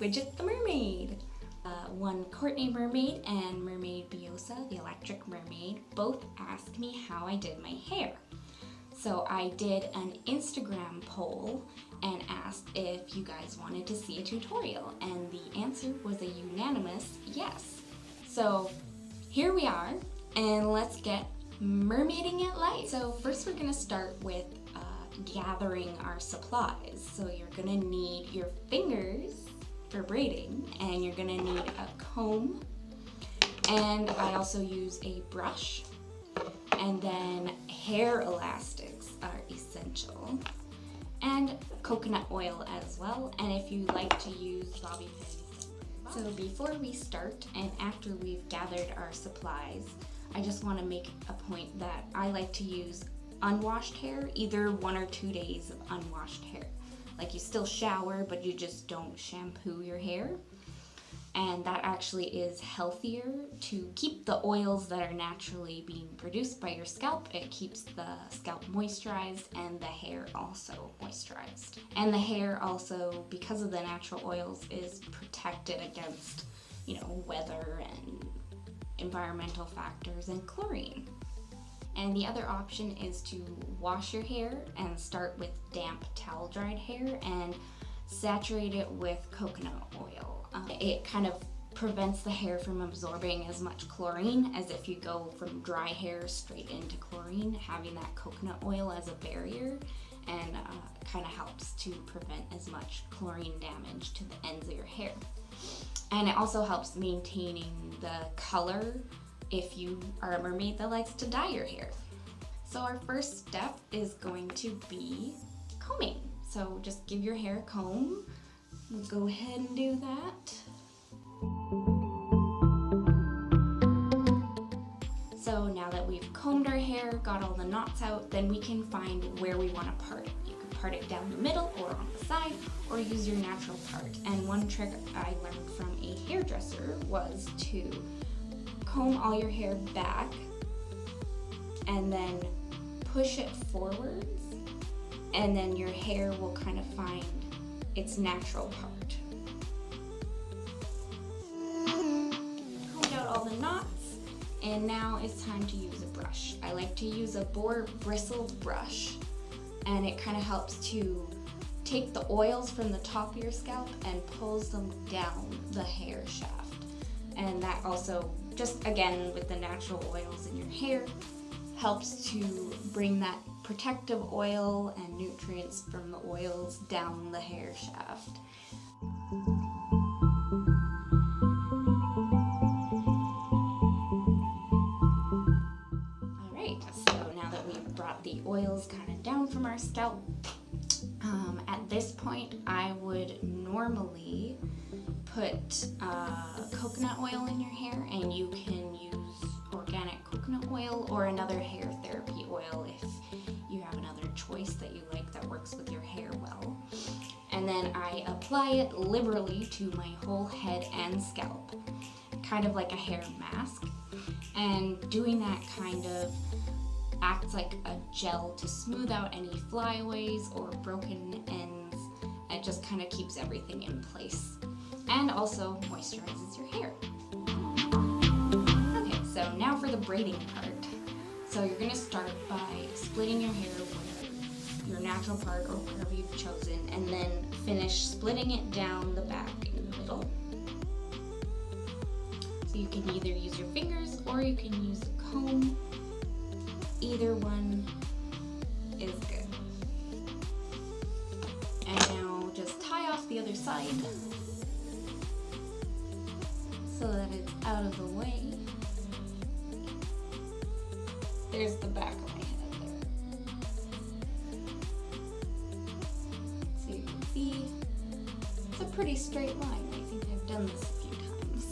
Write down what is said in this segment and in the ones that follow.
Widget the Mermaid. One Courtney Mermaid and Mermaid Bjossa, the electric mermaid, both asked me how I did my hair. So I did an Instagram poll and asked if you guys wanted to see a tutorial, and the answer was a unanimous yes. So here we are, and let's get mermaiding it light. So first we're gonna start with gathering our supplies. So you're gonna need your fingers for braiding, and you're gonna need a comb, and I also use a brush, and then hair elastics are essential, and coconut oil as well, and if you like to use bobby pins. So before we start and after we've gathered our supplies, I just want to make a point that I like to use unwashed hair, either 1 or 2 days of unwashed hair. Like, you still shower, but you just don't shampoo your hair. And that actually is healthier to keep the oils that are naturally being produced by your scalp. It keeps the scalp moisturized and the hair also moisturized. And the hair also, because of the natural oils, is protected against, weather and environmental factors and chlorine. And the other option is to wash your hair and start with damp towel dried hair and saturate it with coconut oil. It kind of prevents the hair from absorbing as much chlorine as if you go from dry hair straight into chlorine. Having that coconut oil as a barrier and kind of helps to prevent as much chlorine damage to the ends of your hair. And it also helps maintaining the color if you are a mermaid that likes to dye your hair. So our first step is going to be combing. So just give your hair a comb. We'll go ahead and do that. So now that we've combed our hair, got all the knots out, then we can find where we want to part it. You can part it down the middle or on the side, or use your natural part. And one trick I learned from a hairdresser was to comb all your hair back and then push it forwards, and then your hair will kind of find its natural part. Combed out all the knots, and now it's time to use a brush. I like to use a boar bristled brush, and it kind of helps to take the oils from the top of your scalp and pulls them down the hair shaft. And that also, just again with the natural oils in your hair, helps to bring that protective oil and nutrients from the oils down the hair shaft. Alright, so now that we've brought the oils kind of down from our scalp, at this point I would normally put coconut oil in your hair, and you can use organic coconut oil or another hair therapy oil if you have another choice that you like that works with your hair well. And then I apply it liberally to my whole head and scalp, kind of like a hair mask. And doing that kind of acts like a gel to smooth out any flyaways or broken ends. It just kind of keeps everything in place and also moisturizes your hair. Okay, so now for the braiding part. So you're gonna start by splitting your hair with your natural part or whatever you've chosen, and then finish splitting it down the back in the middle. So you can either use your fingers or you can use a comb. Either one is good. And now just tie off the other side so that it's out of the way. There's the back of my head there. So you can see it's a pretty straight line. I think I've done this a few times.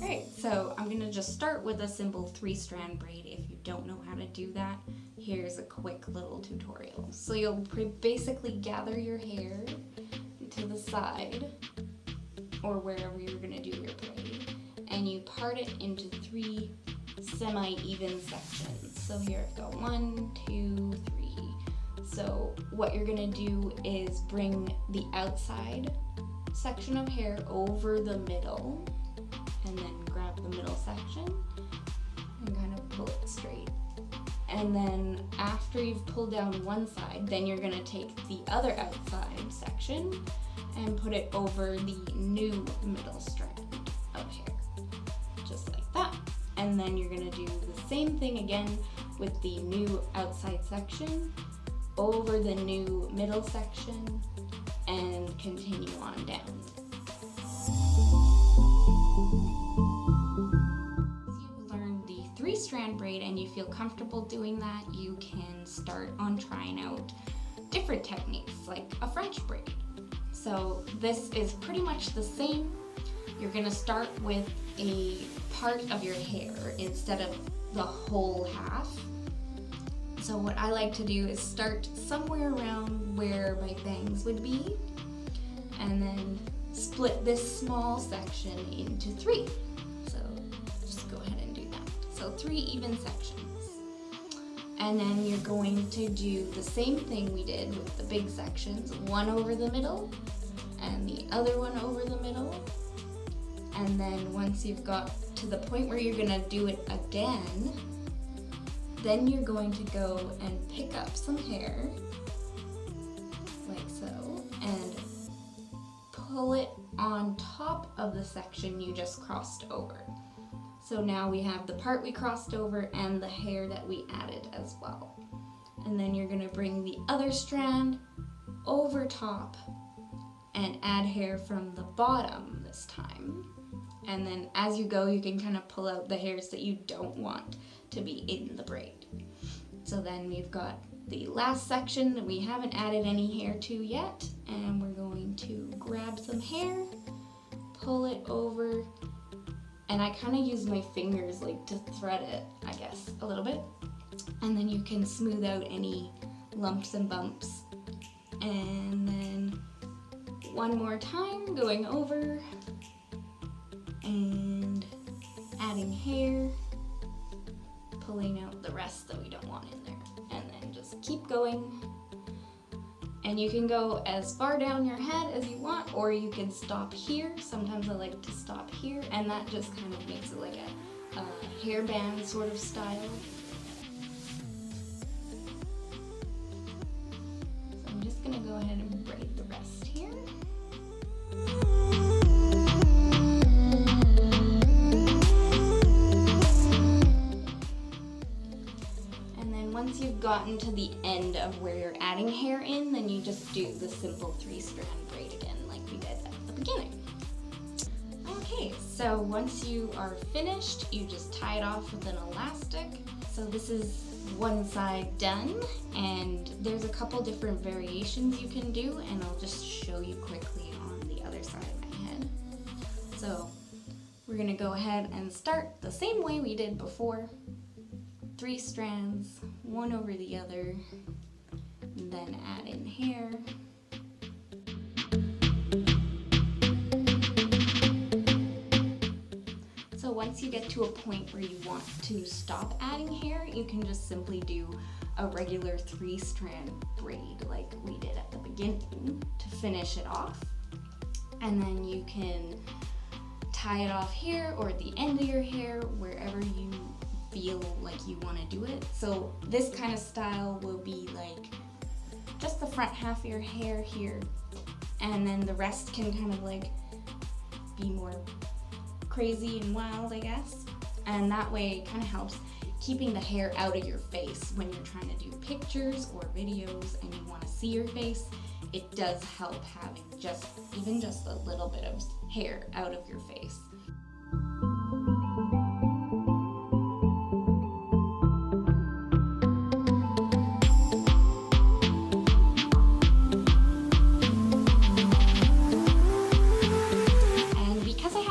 Alright, so I'm going to just start with a simple 3-strand braid. If you don't know how to do that, here's a quick little tutorial. So you'll basically gather your hair to the side or wherever you're going to do your braid, and you part it into 3 semi-even sections. So here I go, 1, 2, 3. So what you're gonna do is bring the outside section of hair over the middle and then grab the middle section and kind of pull it straight. And then after you've pulled down one side, then you're gonna take the other outside section and put it over the new middle strand of hair, just like that. And then you're gonna do the same thing again with the new outside section over the new middle section and continue on down. Once you've learned the 3-strand braid and you feel comfortable doing that, you can start on trying out different techniques like a French braid. So this is pretty much the same. You're gonna start with a part of your hair instead of the whole half. So what I like to do is start somewhere around where my bangs would be and then split this small section into 3. So just go ahead and do that. So 3 even sections. And then you're going to do the same thing we did with the big sections, one over the middle and the other one over the middle. And then once you've got to the point where you're gonna do it again, then you're going to go and pick up some hair, like so, and pull it on top of the section you just crossed over. So now we have the part we crossed over and the hair that we added as well. And then you're gonna bring the other strand over top and add hair from the bottom this time. And then as you go, you can kind of pull out the hairs that you don't want to be in the braid. So then we've got the last section that we haven't added any hair to yet, and we're going to grab some hair, pull it over, and I kind of use my fingers like to thread it, I guess, a little bit. And then you can smooth out any lumps and bumps. And then one more time, going over and adding hair, pulling out the rest that we don't want in there, and then just keep going. And you can go as far down your head as you want, or you can stop here. Sometimes I like to stop here, and that just kind of makes it like a hairband sort of style. So I'm just gonna go ahead and braid the rest here. Once you've gotten to the end of where you're adding hair in, then you just do the simple 3-strand braid again like we did at the beginning. Okay, so once you are finished, you just tie it off with an elastic. So this is one side done, and there's a couple different variations you can do, and I'll just show you quickly on the other side of my head. So we're gonna go ahead and start the same way we did before. 3 strands, one over the other, and then add in hair. So once you get to a point where you want to stop adding hair, you can just simply do a regular 3-strand braid like we did at the beginning to finish it off. And then you can tie it off here or at the end of your hair, wherever you feel like you want to do it. So this kind of style will be like just the front half of your hair here, and then the rest can kind of like be more crazy and wild, I guess. And that way it kind of helps keeping the hair out of your face when you're trying to do pictures or videos and you want to see your face. It does help having even just a little bit of hair out of your face.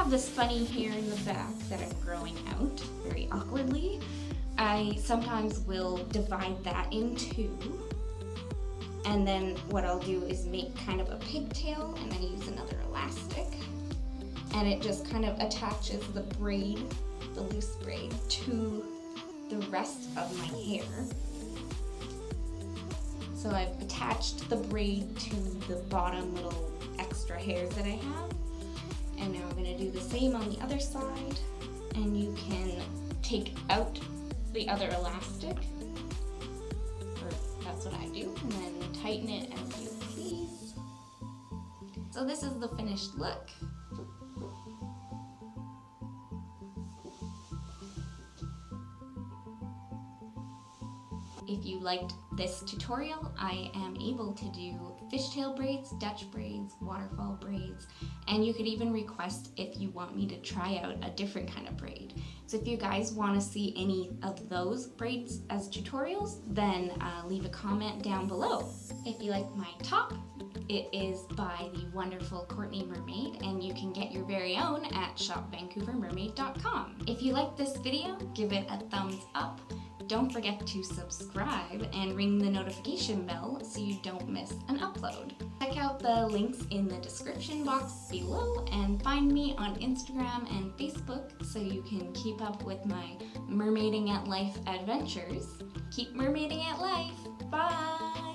This funny hair in the back that I'm growing out very awkwardly, I sometimes will divide that in 2, and then what I'll do is make kind of a pigtail and then use another elastic, and it just kind of attaches the braid, the loose braid, to the rest of my hair. So So I've attached the braid to the bottom little extra hairs that I have. And now I'm going to do the same on the other side. And you can take out the other elastic, or that's what I do, and then tighten it as you please. So this is the finished look. If you liked this tutorial, I am able to do fishtail braids, Dutch braids, waterfall braids, and you could even request if you want me to try out a different kind of braid. So if you guys want to see any of those braids as tutorials, then leave a comment down below. If you like my top, it is by the wonderful Courtney Mermaid, and you can get your very own at shopvancouvermermaid.com. If you like this video, give it a thumbs up. Don't forget to subscribe and ring the notification bell so you don't miss an upload. Check out the links in the description box below and find me on Instagram and Facebook so you can keep up with my mermaiding at life adventures. Keep mermaiding at life. Bye!